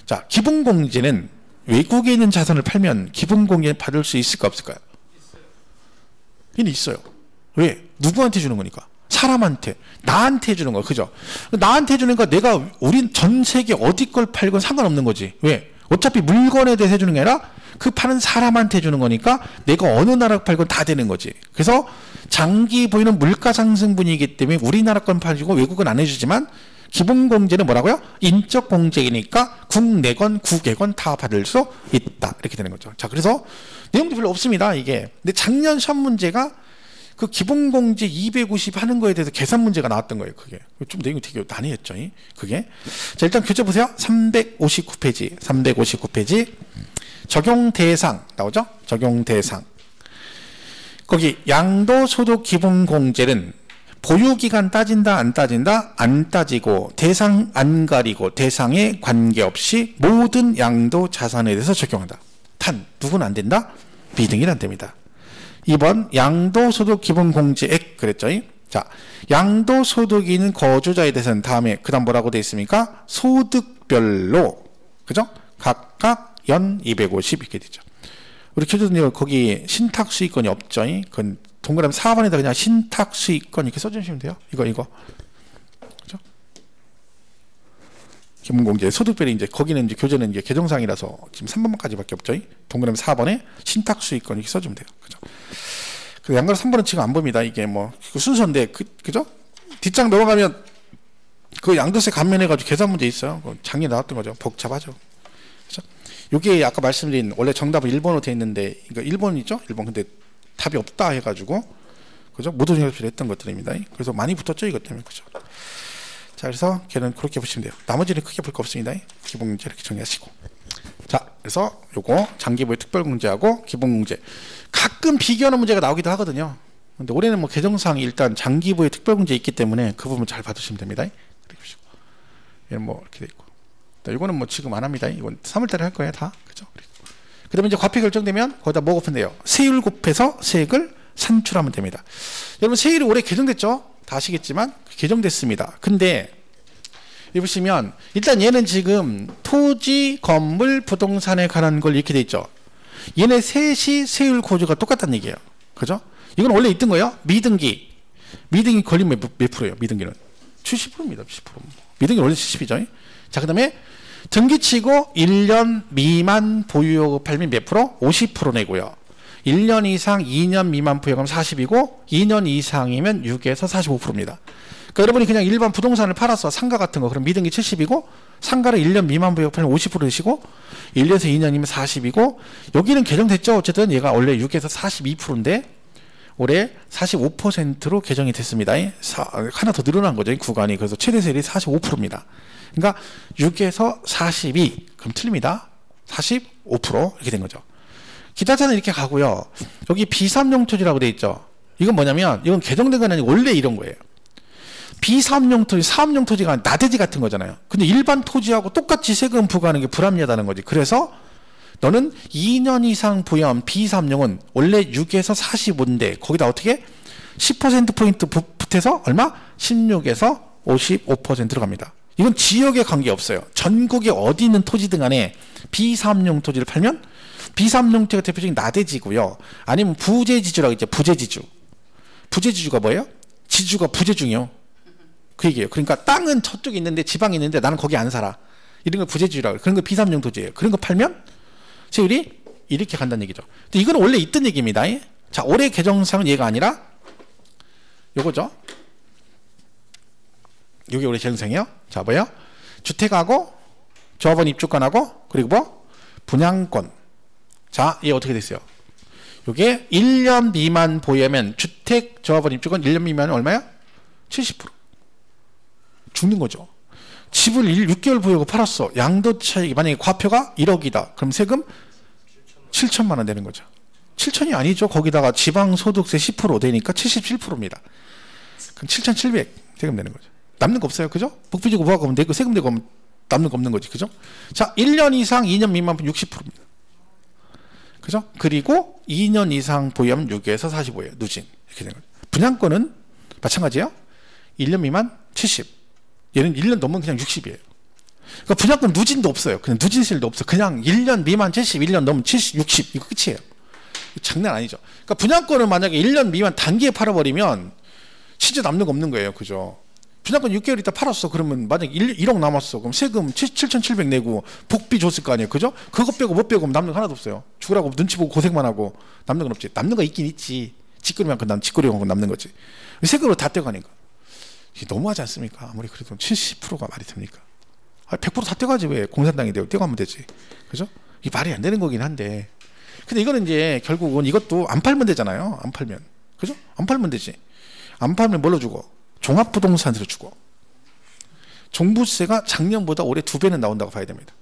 자, 기본공제는 외국에 있는 자산을 팔면 기본공제 받을 수 있을까 없을까요? 얘는 있어요. 왜? 누구한테 주는 거니까? 사람한테, 나한테 해주는 거야. 그죠? 나한테 해주는 거니까 내가 우린 전 세계 어디 걸 팔건 상관없는 거지. 왜? 어차피 물건에 대해서 해주는 게 아니라 그 파는 사람한테 해주는 거니까 내가 어느 나라 팔건 다 되는 거지. 그래서 장기 보유는 물가 상승 분위기 때문에 우리나라 건 팔고 외국은 안 해주지만 기본공제는 뭐라고요? 인적공제이니까 국내건 국외건 다 받을 수 있다. 이렇게 되는 거죠. 자, 그래서 내용도 별로 없습니다. 이게. 근데 작년 시험 문제가 그 기본공제 250 하는 거에 대해서 계산 문제가 나왔던 거예요. 그게. 좀 내용이 되게 난해했죠. 그게. 자, 일단 교재 보세요. 359페이지. 359페이지. 적용 대상 나오죠? 적용 대상. 거기 양도소득 기본공제는 보유기간 따진다 안 따진다? 안 따지고 대상 안 가리고 대상에 관계없이 모든 양도 자산에 대해서 적용한다. 탄 누구는 안 된다? 비등일 안 됩니다. 2번 양도소득 기본공제액 그랬죠? 자, 양도소득이 있는 거주자에 대해서는 다음에 그 다음 뭐라고 되어 있습니까? 소득별로 그죠? 각각 연 250 이렇게 되죠. 우리 교수님 거기 신탁수익권이 없죠? 그건 동그라미 4번에다 그냥 신탁수익권 이렇게 써주시면 돼요. 이거. 그죠? 기본공제 소득별이 이제 거기는 이제 교재는 이제 개정상이라서 지금 3번까지밖에 없죠. 동그라미 4번에 신탁수익권 이렇게 써주면 돼요. 그죠? 그 양가로 3번은 지금 안 봅니다. 이게 뭐 순서인데 그죠? 뒷장 넘어가면 그 양도세 감면해가지고 계산 문제 있어요. 작년에 나왔던 거죠. 복잡하죠. 그죠? 요게 아까 말씀드린 원래 정답은 1번으로 돼 있는데 이거 1번이죠? 1번 근데 답이 없다 해가지고 그죠? 모두정답을 했던 것들입니다. 그래서 많이 붙었죠 이것 때문에. 그죠? 자, 그래서 걔는 그렇게 보시면 돼요. 나머지는 크게 볼 거 없습니다. 기본공제 이렇게 정리하시고. 자, 그래서 요거 장기부의 특별공제하고 기본공제 가끔 비교하는 문제가 나오기도 하거든요. 근데 올해는 뭐 개정상 일단 장기부의 특별공제 있기 때문에 그 부분 잘 받으시면 됩니다. 이렇게 보시고 얘는 뭐 이렇게 돼 있고. 이거는 뭐 지금 안 합니다. 이건 3월달에 할 거예요, 다. 그죠? 그 다음에 이제 과표 결정되면 거기다 뭐 곱하면 돼요? 세율 곱해서 세액을 산출하면 됩니다. 여러분, 세율이 올해 개정됐죠? 다 아시겠지만, 개정됐습니다. 근데, 여기 보시면, 일단 얘는 지금 토지, 건물, 부동산에 관한 걸 이렇게 돼 있죠? 얘네 셋이 세율 구조가 똑같다는 얘기예요. 그죠? 이건 원래 있던 거예요. 미등기 걸리면 몇 프로예요? 미등기는 70%입니다. 70%. 미등기 원래 70이죠. 자, 그 다음에 등기치고 1년 미만 보유하고 팔면 몇 프로? 50% 내고요. 1년 이상 2년 미만 보유하면 40이고 2년 이상이면 6에서 45%입니다. 그러니까 여러분이 그냥 일반 부동산을 팔았어. 상가 같은 거. 그럼 미등기 70이고 상가를 1년 미만 부역 팔면 50% 되시고 1년에서 2년이면 40이고 여기는 개정됐죠. 어쨌든 얘가 원래 6에서 42%인데 올해 45%로 개정이 됐습니다. 하나 더 늘어난 거죠. 구간이. 그래서 최대 세율이 45%입니다. 그러니까 6에서 42 그럼 틀립니다. 45% 이렇게 된 거죠. 기타차는 이렇게 가고요. 여기 비삼용 토지라고 돼 있죠. 이건 뭐냐면 이건 개정된 건 아니고 원래 이런 거예요. 비삼용 토지, 사업용 토지가 나대지 같은 거잖아요. 근데 일반 토지하고 똑같이 세금 부과하는 게 불합리하다는 거지. 그래서 너는 2년 이상 부여한 비삼용은 원래 6에서 45인데 거기다 어떻게 10%포인트 붙여서 얼마? 16에서 55% 들어갑니다. 이건 지역에 관계없어요. 전국에 어디 있는 토지든 간에 비삼용 토지를 팔면 비삼용 토지가 대표적인 나대지고요. 아니면 부재지주라고 있죠. 부재지주. 부재지주가 뭐예요? 지주가 부재중이요. 그 얘기예요. 그러니까 땅은 저쪽에 있는데 지방에 있는데 나는 거기 안 살아. 이런 걸 부재지주라고 해요. 그런 거 비삼용 토지예요. 그런 거 팔면 세율이 이렇게 간다는 얘기죠. 근데 이건 원래 있던 얘기입니다. 자, 올해 개정상은 얘가 아니라 요거죠. 요게 올해 개정상이에요. 자, 뭐예요? 주택하고 조합원 입주권하고 그리고 뭐 분양권. 자, 얘 어떻게 됐어요? 요게 1년 미만 보유하면 주택 조합원 입주권 1년 미만은 얼마야? 70%. 죽는 거죠. 집을 6개월 보유하고 팔았어. 양도 차익이 만약에 과표가 1억이다. 그럼 세금 7천만 원 되는 거죠. 7천이 아니죠. 거기다가 지방소득세 10% 되니까 77%입니다. 그럼 7,700 세금 내는 거죠. 남는 거 없어요. 그죠? 복비 주고 부하고 하면 되고 세금 내고 하면 남는 거 없는 거지. 그죠? 자, 1년 이상 2년 미만 60%입니다. 그죠? 그리고 2년 이상 보유하면 6에서 45예요. 누진. 이렇게 되는 거죠. 분양권은 마찬가지예요. 1년 미만 70. 얘는 1년 넘으면 그냥 60이에요. 그러니까 분양권 누진도 없어요. 그냥 누진세율도 없어. 그냥 1년 미만 70, 1년 넘으면 70, 60. 이거 끝이에요. 장난 아니죠. 그러니까 분양권을 만약에 1년 미만 단기에 팔아버리면 진짜 남는 거 없는 거예요. 그죠? 분양권 6개월 있다 팔았어. 그러면 만약에 1억 남았어. 그럼 세금 7,700 내고 복비 줬을 거 아니에요. 그죠? 그거 빼고 못 빼고 남는 거 하나도 없어요. 죽으라고 눈치 보고 고생만 하고 남는 건 없지. 남는 거 있긴 있지. 직거래만큼 난 직거래만큼 남는 거지. 세금으로 다 떼가니까. 이게 너무하지 않습니까? 아무리 그래도 70%가 말이 됩니까? 100% 다 떼가지 왜 공산당이 되고 떼가면 되지. 그죠? 이게 말이 안 되는 거긴 한데. 근데 이거는 이제 결국은 이것도 안 팔면 되잖아요. 안 팔면. 그죠? 안 팔면 되지. 안 팔면 뭘로 주고? 종합부동산세로 주고. 종부세가 작년보다 올해 2배는 나온다고 봐야 됩니다.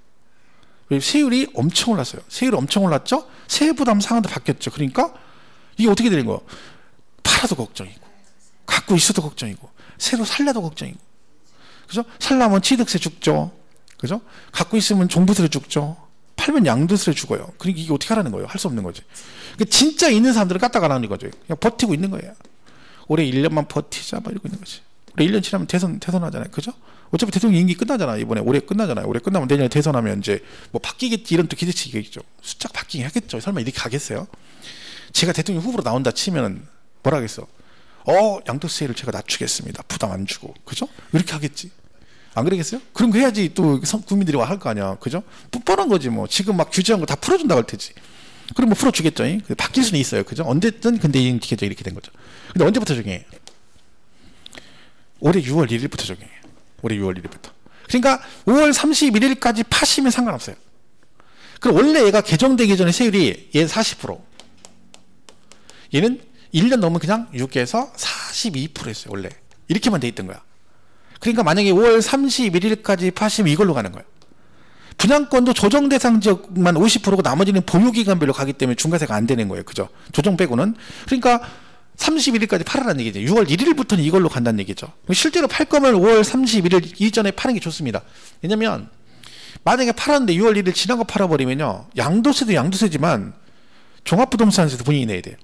세율이 엄청 올랐어요. 세율이 엄청 올랐죠? 세부담 상한도 바뀌었죠. 그러니까 이게 어떻게 되는 거예요? 팔아도 걱정이고 갖고 있어도 걱정이고 새로 살려도 걱정이고. 그죠? 살려면 취득세 죽죠. 그죠? 갖고 있으면 종부세를 죽죠. 팔면 양도세를 죽어요. 그러니까 이게 어떻게 하라는 거예요? 할 수 없는 거지. 그러니까 진짜 있는 사람들은 까딱 안 하는 거죠. 그냥 버티고 있는 거예요. 올해 1년만 버티자 막 이러고 있는 거지. 올해 1년 지나면 대선하잖아요. 그죠? 어차피 대통령 임기 끝나잖아. 이번에 올해 끝나잖아요. 올해 끝나면 내년에 대선하면 이제 뭐 바뀌겠지 이런 또 기대치겠죠. 숫자 바뀌긴 하겠죠. 설마 이렇게 가겠어요? 제가 대통령 후보로 나온다 치면 뭐라 하겠어? 양도세를 제가 낮추겠습니다. 부담 안 주고. 그죠? 이렇게 하겠지. 안 그러겠어요? 그런 거 해야지 또 국민들이 와 할 거 아니야. 그죠? 뻔뻔한 거지 뭐. 지금 막 규제한 거 다 풀어준다고 할 테지. 그럼 뭐 풀어주겠죠. 바뀔 수는 있어요. 그죠? 언제든 근데 이렇게 된 거죠. 근데 언제부터 적용해요? 올해 6월 1일부터 적용해요. 올해 6월 1일부터. 그러니까 5월 31일까지 파시면 상관없어요. 그럼 원래 얘가 개정되기 전에 세율이 얘 40%. 얘는 1년 넘으면 그냥 6에서 42%였어요. 원래. 이렇게만 돼 있던 거야. 그러니까 만약에 5월 31일까지 파시면 이걸로 가는 거예요. 분양권도 조정 대상 지역만 50%고 나머지는 보유기간별로 가기 때문에 중과세가 안 되는 거예요. 그죠? 조정 빼고는. 그러니까 31일까지 팔아라는 얘기죠. 6월 1일부터는 이걸로 간다는 얘기죠. 실제로 팔 거면 5월 31일 이전에 파는 게 좋습니다. 왜냐면 만약에 팔았는데 6월 1일 지난 거 팔아버리면요. 양도세도 양도세지만 종합부동산세도 본인이 내야 돼요.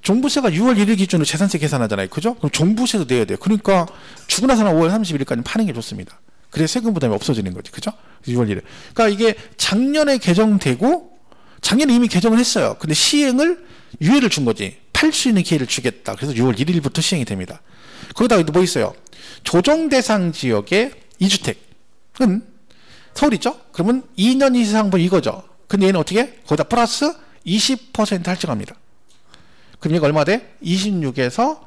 종부세가 6월 1일 기준으로 재산세 계산하잖아요. 그죠? 그럼 종부세도 내야 돼요. 그러니까 죽고 나서는 5월 31일까지 파는 게 좋습니다. 그래야 세금 부담이 없어지는 거지. 그죠? 6월 1일. 그러니까 이게 작년에 개정되고 작년에 이미 개정을 했어요. 근데 시행을 유예를 준 거지. 팔 수 있는 기회를 주겠다. 그래서 6월 1일부터 시행이 됩니다. 거기다가 뭐 있어요? 조정 대상 지역의 2주택은 서울 있죠? 그러면 2년 이상 뭐 이거죠. 근데 얘는 어떻게? 거기다 플러스 20% 할증합니다. 그럼 얘가 얼마 돼? 26에서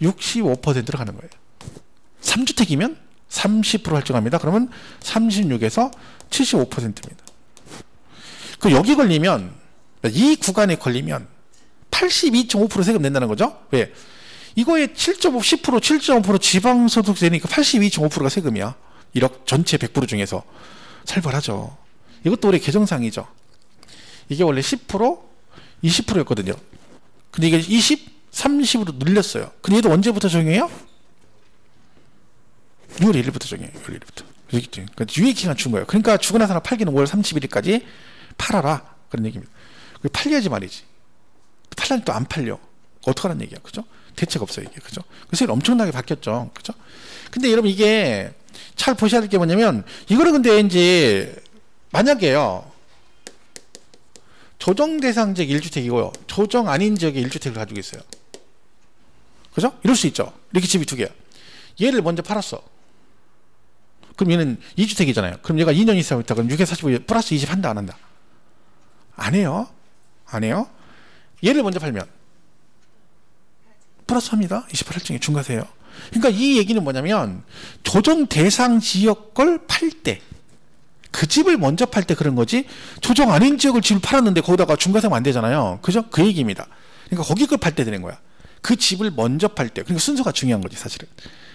65%로 가는 거예요. 3주택이면 30% 할증합니다. 그러면 36에서 75%입니다. 그 여기 걸리면, 이 구간에 걸리면 82.5% 세금 낸다는 거죠. 왜? 이거에 7.5, 10%, 7.5% 지방소득세니까 82.5%가 세금이야. 1억 전체 100% 중에서. 살벌하죠. 이것도 우리 개정상이죠. 이게 원래 10%, 20%였거든요. 근데 이게 20, 30으로 늘렸어요. 근데 얘도 언제부터 적용해요? 6월 1일부터 적용해요. 6월 1일부터. 그러니까 유예기간 준 거예요. 그러니까 주거 나서나 팔기는 5월 31일까지 팔아라. 그런 얘기입니다. 팔려야지 말이지. 팔라니 또 안 팔려. 어떡하라는 얘기야. 그죠? 대책 없어요. 이게. 그죠? 그래서 엄청나게 바뀌었죠. 그죠? 근데 여러분 이게 잘 보셔야 될 게 뭐냐면 이거는 근데 이제 만약에요. 조정 대상 지역 1주택이고요. 조정 아닌 지역의 1주택을 가지고 있어요. 그죠? 이럴 수 있죠. 이렇게 집이 두 개야. 얘를 먼저 팔았어. 그럼 얘는 2주택이잖아요. 그럼 얘가 2년 이상 있다. 그럼 6에 45 플러스 20 한다 안 한다? 안 해요. 안 해요. 얘를 먼저 팔면 플러스 합니다. 28할증에 중과세요. 그러니까 이 얘기는 뭐냐면 조정 대상 지역 걸 팔 때 그 집을 먼저 팔 때 그런 거지 조정 아닌 지역을 집을 팔았는데 거기다가 중과세면 안 되잖아요. 그죠? 그 얘기입니다. 그러니까 거기 걸 팔 때 되는 거야. 그 집을 먼저 팔 때. 그러니까 순서가 중요한 거지 사실은.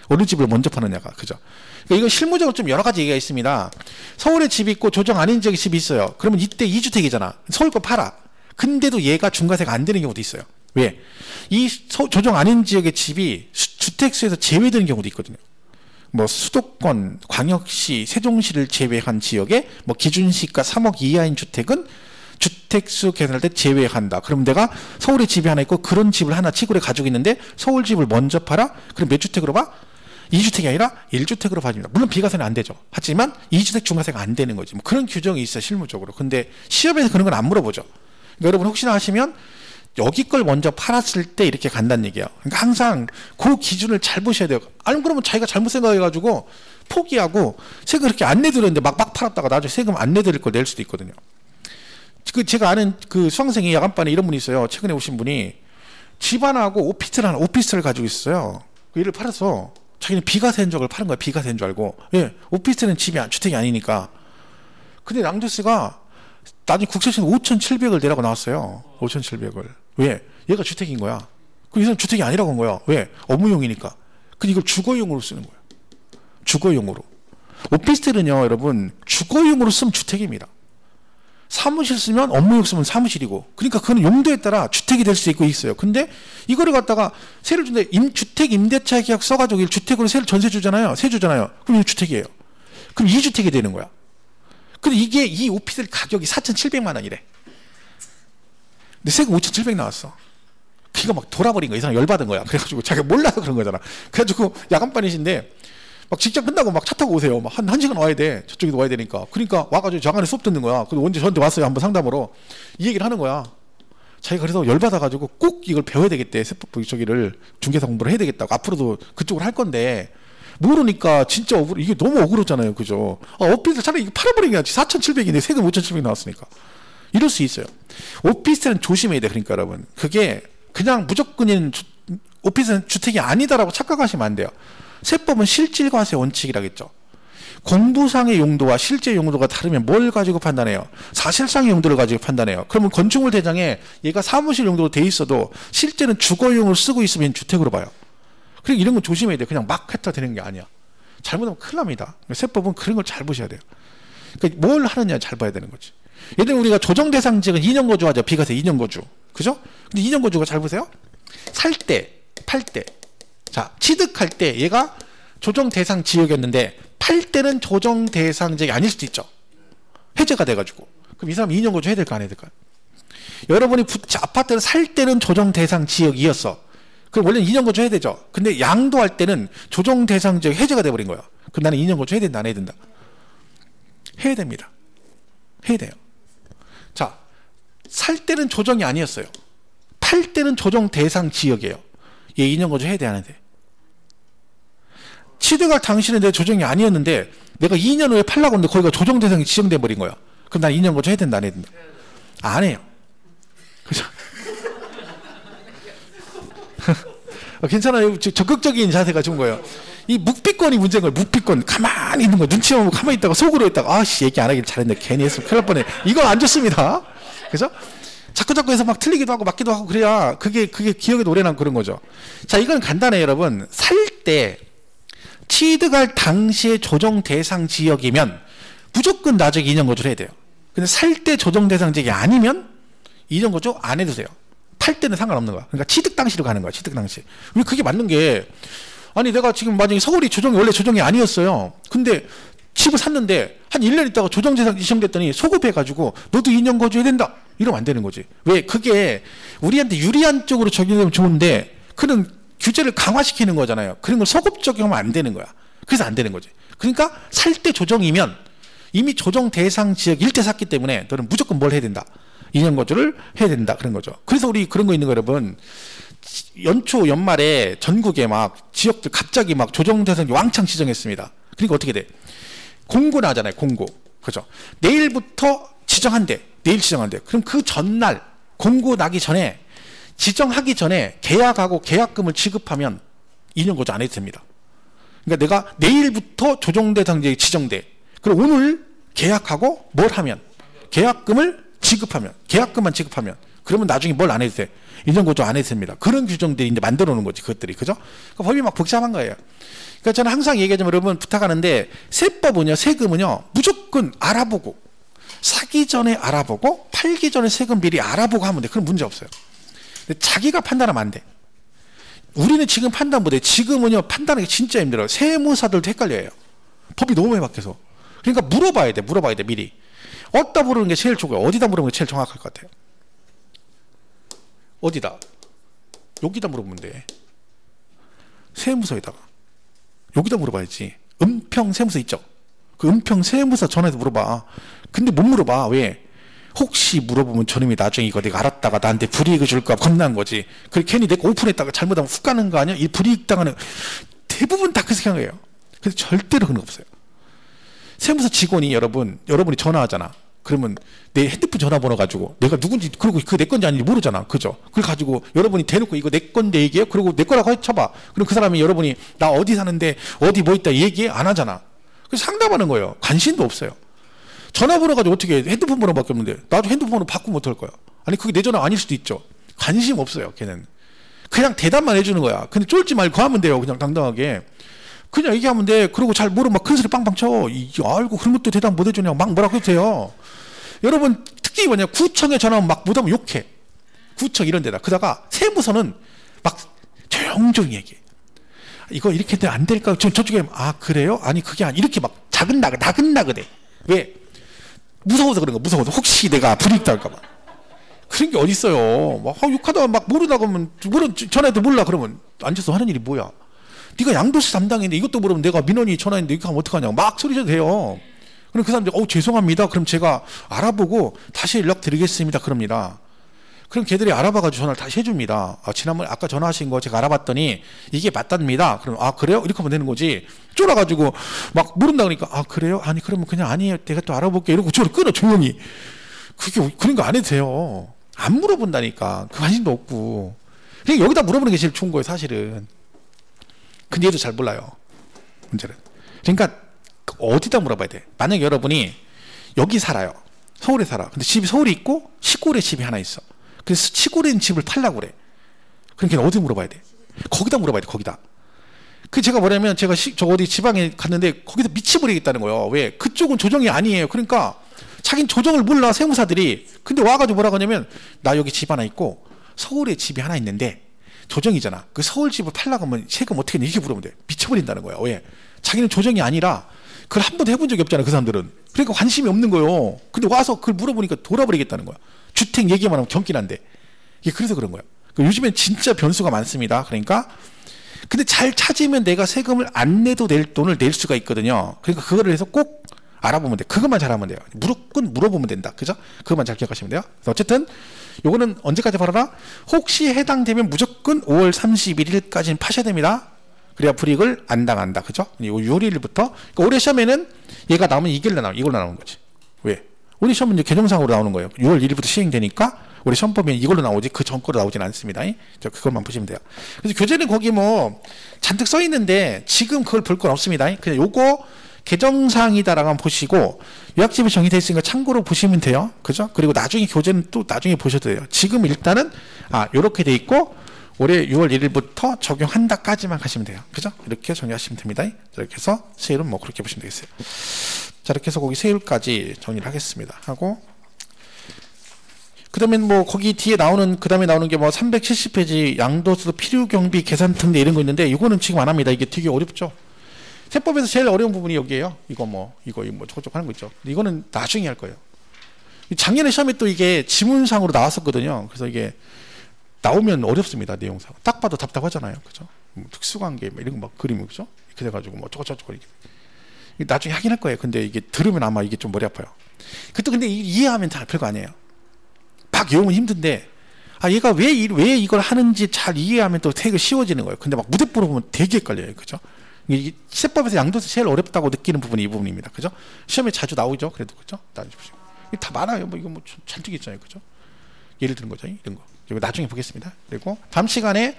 어느 집을 먼저 파느냐가. 그죠? 그러니까 이거 실무적으로 좀 여러 가지 얘기가 있습니다. 서울에 집이 있고 조정 아닌 지역에 집이 있어요. 그러면 이때 2주택이잖아. 서울 거 팔아. 근데도 얘가 중과세가 안 되는 경우도 있어요. 왜? 이 조정 아닌 지역의 집이 주택수에서 제외되는 경우도 있거든요. 뭐 수도권, 광역시, 세종시를 제외한 지역에 뭐 기준시가 3억 이하인 주택은 주택수 계산할 때 제외한다. 그럼 내가 서울에 집이 하나 있고 그런 집을 하나 치고를 가지고 있는데 서울 집을 먼저 팔아? 그럼 몇 주택으로 봐? 2주택이 아니라 1주택으로 봐줍니다. 물론 비과세는 안 되죠. 하지만 2주택 중과세가 안 되는 거지. 뭐 그런 규정이 있어요. 실무적으로. 근데 시험에서 그런 건 안 물어보죠. 그러니까 여러분 혹시나 하시면 여기 걸 먼저 팔았을 때 이렇게 간다는 얘기예요. 그러니까 항상 그 기준을 잘 보셔야 돼요. 아니 그러면 자기가 잘못 생각해가지고 포기하고 세금 그렇게 안 내드렸는데 막 팔았다가 나중에 세금 안 내드릴 걸 낼 수도 있거든요. 그 제가 아는 그 수강생이 야간반에 이런 분이 있어요. 최근에 오신 분이 집 하나하고 오피스텔을 가지고 있어요. 얘를 팔아서 자기는 비과세인 적을 파는 거야. 비과세인 줄 알고. 예, 오피스텔은 주택이 아니니까. 근데 낭조세가 나중에 국세청 5,700을 내라고 나왔어요. 5,700을. 왜? 얘가 주택인 거야. 그 이사람 주택이 아니라고 한 거야. 왜? 업무용이니까. 근데 이걸 주거용으로 쓰는 거야. 주거용으로. 오피스텔은요, 여러분, 주거용으로 쓰면 주택입니다. 사무실 쓰면 업무용 쓰면 사무실이고. 그러니까 그건 용도에 따라 주택이 될 수 있고 있어요. 근데 이거를 갖다가 세를 준대 주택 임대차 계약 써가지고 주택으로 세를 전세 주잖아요. 세 주잖아요. 그럼 이거 주택이에요. 그럼 2주택이 되는 거야. 근데 이게 이 오피스텔 가격이 4,700만 원이래. 근데 세금 5,700 나왔어. 기가 막 돌아버린 거야. 이 사람 열받은 거야. 그래가지고 자기가 몰라서 그런 거잖아. 그래가지고 야간반이신데 막 직장 끝나고 막 차 타고 오세요. 막 한 시간 와야 돼. 저쪽에도 와야 되니까. 그러니까 와가지고 저간에 수업 듣는 거야. 근데 언제 저한테 왔어요. 한번 상담으로. 이 얘기를 하는 거야. 자기가 그래서 열받아가지고 꼭 이걸 배워야 되겠대. 세법 저기를 중개사 공부를 해야 되겠다고. 앞으로도 그쪽으로 할 건데 모르니까 진짜 이게 너무 억울하잖아요. 그죠? 오피스텔 차라리 이거 팔아버리는 게 낫지. 4,700인데 세금 5,700 나왔으니까. 이럴 수 있어요. 오피스텔은 조심해야 돼. 그러니까 여러분. 그게 그냥 무조건인 오피스텔은 주택이 아니다라고 착각하시면 안 돼요. 세법은 실질과세 원칙이라겠죠. 공부상의 용도와 실제 용도가 다르면 뭘 가지고 판단해요? 사실상의 용도를 가지고 판단해요. 그러면 건축물 대장에 얘가 사무실 용도로 돼 있어도 실제는 주거용으로 쓰고 있으면 주택으로 봐요. 그리고 이런 건 조심해야 돼요. 그냥 막 했다 되는 게 아니야. 잘못하면 큰일 납니다. 세법은 그런 걸 잘 보셔야 돼요. 그러니까 뭘 하느냐 잘 봐야 되는 거지. 예를 들면 우리가 조정 대상 지역은 2년 거주 하죠. 비과세 2년 거주. 그죠? 근데 2년 거주가 잘 보세요. 살 때, 팔 때. 자, 취득할 때 얘가 조정 대상 지역이었는데 팔 때는 조정 대상 지역이 아닐 수도 있죠. 해제가 돼가지고. 그럼 이 사람 2년 거주 해야 될까 안 해야 될까? 여러분이 아파트를 살 때는 조정 대상 지역이었어. 그럼 원래는 2년 거주 해야 되죠. 근데 양도할 때는 조정 대상 지역 해제가 돼버린 거야. 그럼 나는 2년 거주 해야 된다 안 해야 된다? 해야 됩니다. 해야 돼요. 자, 살 때는 조정이 아니었어요. 팔 때는 조정 대상 지역이에요. 얘 2년 거주 해야 돼 안 해야 돼? 취득할 당시는 내 조정이 아니었는데 내가 2년 후에 팔라고 했는데 거기가 조정 대상이 지정돼 버린 거야. 그럼 난 2년 거주 해야 된다 안 해야 된다? 안 해요. 그죠? 괜찮아요. 적극적인 자세가 좋은 거예요. 이 묵비권이 문제인 거예요. 묵비권. 가만히 있는 거. 눈치만 보고 가만히 있다가 속으로 있다가 아씨 얘기 안 하길 잘했네. 괜히 했으면 큰일 날 뻔해. 이건 안 좋습니다. 그죠? 자꾸 해서 막 틀리기도 하고 맞기도 하고 그래야 그게 기억에도 오래 남고 그런 거죠. 자, 이건 간단해요, 여러분. 살 때 취득할 당시의 조정 대상 지역이면 무조건 나중에 2년 거주를 해야 돼요. 근데 살 때 조정 대상 지역이 아니면 2년 거주 안 해도 돼요. 팔 때는 상관없는 거야. 그러니까 취득 당시로 가는 거야. 취득 당시. 왜 그게 맞는 게 아니 내가 지금 만약에 서울이 조정이 원래 조정이 아니었어요. 근데 집을 샀는데 한 1년 있다가 조정 대상 지정됐더니 소급해가지고 너도 2년 거주해야 된다. 이러면 안 되는 거지. 왜? 그게 우리한테 유리한 쪽으로 적용되면 좋은데 그는 규제를 강화시키는 거잖아요. 그런 걸 소급 적용하면 안 되는 거야. 그래서 안 되는 거지. 그러니까 살 때 조정이면 이미 조정 대상 지역 일대 샀기 때문에 너는 무조건 뭘 해야 된다. 2년 거주를 해야 된다. 그런 거죠. 그래서 우리 그런 거 있는 거 여러분. 연초 연말에 전국에 막 지역들 갑자기 막 조정 대상이 왕창 지정했습니다. 그러니까 어떻게 돼? 공고 나잖아요. 공고. 그죠? 내일부터 지정한대. 내일 지정한대. 그럼 그 전날 공고 나기 전에 지정하기 전에 계약하고 계약금을 지급하면 2년 거주 안 해도 됩니다. 그러니까 내가 내일부터 조정 대상지역이 지정돼. 그럼 오늘 계약하고 뭘 하면 계약금을 지급하면 계약금만 지급하면 그러면 나중에 뭘 안 해도 돼. 2년 거주 안 해도 됩니다. 그런 규정들이 이제 만들어 놓은 거지 그것들이. 그죠? 그러니까 법이 막 복잡한 거예요. 그러니까 저는 항상 얘기하자면 여러분 부탁하는데 세법은요 세금은요 무조건 알아보고 사기 전에 알아보고 팔기 전에 세금 미리 알아보고 하면 돼. 그럼 문제 없어요. 근데 자기가 판단하면 안 돼. 우리는 지금 판단 못해. 지금은요 판단하기 진짜 힘들어요. 세무사들도 헷갈려요. 법이 너무 바뀌어서. 그러니까 물어봐야 돼. 물어봐야 돼 미리. 어디다 물어보는 게 제일 좋고요. 어디다 물어보는 게 제일 정확할 것 같아요. 어디다? 여기다 물어보면 돼. 세무서에다가. 여기다 물어봐야지. 은평 세무서 있죠? 그 은평 세무서 전화해서 물어봐. 근데 못 물어봐. 왜? 혹시 물어보면 저놈이 나중에 이거 내가 알았다가 나한테 불이익을 줄까 겁난 거지. 그래 괜히 내가 오픈했다가 잘못하면 훅 가는 거 아니야? 이 불이익 당하는 대부분 다 그렇게 생각해요. 그래서 절대로 그런 거 없어요. 세무서 직원이 여러분이 전화하잖아. 그러면 내 핸드폰 전화번호 가지고 내가 누군지 그리고 그 내 건지 아닌지 모르잖아. 그죠? 그걸 가지고 여러분이 대놓고 이거 내 건데 얘기해? 그리고 내 거라고 쳐봐. 그럼 그 사람이 여러분이 나 어디 사는데 어디 뭐 있다 얘기해? 안 하잖아. 그래서 상담하는 거예요. 관심도 없어요. 전화번호 가지고 어떻게 해? 핸드폰 번호밖에 없는데 나도 핸드폰 번호 바꾸면 어떨 거야? 아니 그게 내 전화 아닐 수도 있죠. 관심 없어요. 걔는. 그냥 대답만 해주는 거야. 근데 쫄지 말고 하면 돼요. 그냥 당당하게. 그냥 얘기하면 돼. 그리고 잘 모르면 막 큰 소리 빵빵 쳐. 알고 그런 것도 대답 못 해주냐고 막 뭐라고 해도 돼요. 여러분 특징이 뭐냐. 구청에 전화하면 막 못하면 욕해. 구청 이런 데다. 그다가 세무서는 막 조용조용히 얘기해. 이거 이렇게 되면 안 될까? 저쪽에 아 그래요? 아니 그게 아니 이렇게 막 나긋나긋해. 왜? 무서워서 그런 거. 무서워서 혹시 내가 불이익 당할까 봐. 그런 게 어딨어요. 막 욕하다가 막 모르다가 하면 전화해도 몰라 그러면 앉아서 하는 일이 뭐야. 네가 양도세 담당인데 이것도 모르면 내가 민원이 전화했는데 이렇게 하면 어떡하냐고 막 소리쳐도 돼요. 그럼 그 사람들 죄송합니다. 그럼 제가 알아보고 다시 연락드리겠습니다. 그럽니다. 그럼 걔들이 알아봐가지고 전화를 다시 해줍니다. 지난번에 아까 전화하신 거 제가 알아봤더니 이게 맞답니다. 그럼 그래요? 이렇게 하면 되는 거지. 쫄아가지고 막 모른다 그러니까 그래요? 아니 그러면 그냥 아니에요. 내가 또 알아볼게. 이러고 저를 끊어 조용히. 그런 거 안 해도 돼요. 안 물어본다니까. 그 관심도 없고. 그냥 여기다 물어보는 게 제일 좋은 거예요 사실은. 근데 얘도 잘 몰라요. 문제는. 그러니까 어디다 물어봐야 돼. 만약에 여러분이 여기 살아요. 서울에 살아. 근데 집이 서울에 있고 시골에 집이 하나 있어. 그래서 시골에 있는 집을 팔려고 그래. 그러니까 어디 물어봐야 돼. 거기다 물어봐야 돼. 거기다. 그 제가 뭐냐면 제가 저 어디 지방에 갔는데 거기서 미치버리겠다는 거예요. 왜? 그쪽은 조정이 아니에요. 그러니까 자기는 조정을 몰라 세무사들이. 근데 와가지고 뭐라고 하냐면 나 여기 집 하나 있고 서울에 집이 하나 있는데 조정이잖아. 그 서울 집을 팔려고 하면 세금 어떻게 내? 이렇게 물으면 돼. 미쳐버린다는 거야. 왜? 자기는 조정이 아니라 그걸 한 번도 해본 적이 없잖아. 그 사람들은. 그러니까 관심이 없는 거예요. 근데 와서 그걸 물어보니까 돌아버리겠다는 거야. 주택 얘기만 하면 경기 난대. 이게 그래서 그런 거야. 요즘엔 진짜 변수가 많습니다. 그러니까 근데 잘 찾으면 내가 세금을 안 내도 낼 돈을 낼 수가 있거든요. 그러니까 그거를 해서 꼭 알아보면 돼. 그것만 잘하면 돼요. 무조건 물어보면 된다. 그죠? 그것만 잘 기억하시면 돼요. 어쨌든 요거는 언제까지 팔아라? 혹시 해당되면 무조건 5월 31일까지는 파셔야 됩니다. 그래야 불이익을 안 당한다. 그죠? 6월 1일부터. 그러니까 올해 시험에는 얘가 나오면 이걸로 나오는 거지. 왜? 올해 시험은 이제 개정상으로 나오는 거예요. 6월 1일부터 시행되니까 우리 시험 보면 이걸로 나오지 그 전 거로 나오진 않습니다. 저 그것만 보시면 돼요. 그래서 교재는 거기 뭐 잔뜩 써 있는데 지금 그걸 볼 건 없습니다. 그냥 요거 개정사항이다라고 한번 보시고 요약집이 정의되어 있으니까 참고로 보시면 돼요. 그죠? 그리고 나중에 교재는 또 나중에 보셔도 돼요. 지금 일단은 요렇게 돼 있고 올해 6월 1일부터 적용한다까지만 가시면 돼요. 그죠? 이렇게 정리하시면 됩니다. 이렇게 해서 세율은 뭐 그렇게 보시면 되겠어요. 자, 이렇게 해서 거기 세율까지 정리를 하겠습니다. 하고 그 다음에 뭐 거기 뒤에 나오는 그 다음에 나오는 게 뭐 370페이지 양도소 필요경비 계산 등등 이런 거 있는데 이거는 지금 안 합니다. 이게 되게 어렵죠. 세법에서 제일 어려운 부분이 여기에요. 이거 뭐 저거 하는 거 있죠. 이거는 나중에 할 거예요. 작년에 시험에 또 이게 지문상으로 나왔었거든요. 그래서 이게 나오면 어렵습니다. 내용상. 딱 봐도 답답하잖아요. 그죠? 뭐 특수관계 뭐 이런 거 막 그림 그죠? 이렇게 돼가지고 뭐 저거 이렇게. 나중에 하긴 할 거예요. 근데 이게 들으면 아마 이게 좀 머리 아파요. 그때 근데 이해하면 잘 별거 아니에요. 막 외우면 힘든데 얘가 왜 이걸 하는지 잘 이해하면 또 되게 쉬워지는 거예요. 근데 막 무대뽀로 보면 되게 헷갈려요. 그죠? 이 세법에서 양도세 제일 어렵다고 느끼는 부분이 이 부분입니다. 그죠? 시험에 자주 나오죠. 그래도 그죠? 다 많아요. 뭐 이거 뭐 잔뜩 있잖아요. 그죠? 예를 드는 거죠. 이런 거. 이거 나중에 보겠습니다. 그리고 다음 시간에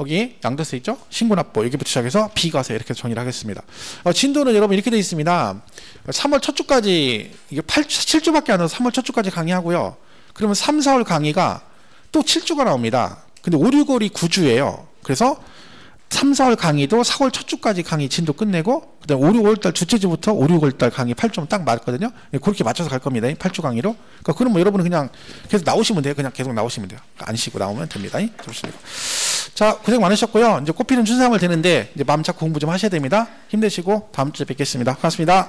여기 양도세 있죠? 신고납부 여기부터 시작해서 비과세 이렇게 정리를 하겠습니다. 진도는 여러분 이렇게 되어 있습니다. 3월 첫 주까지 이게 7주밖에 안 나서 3월 첫 주까지 강의하고요. 그러면 3, 4월 강의가 또 7주가 나옵니다. 근데 5, 6월이 9주예요. 그래서 3, 4월 강의도 4월 첫 주까지 강의 진도 끝내고 그다음 5, 6월 달 둘째 주부터 5, 6월 달 강의 8주 딱 맞거든요. 그렇게 맞춰서 갈 겁니다. 8주 강의로. 그러니까 그럼 뭐 여러분은 그냥 계속 나오시면 돼요. 그냥 계속 나오시면 돼요. 안 쉬고 나오면 됩니다. 좋습니다. 자, 고생 많으셨고요. 이제 꽃피는 춘삼을 되는데 이제 마음 잡고 공부 좀 하셔야 됩니다. 힘내시고 다음 주에 뵙겠습니다. 고맙습니다.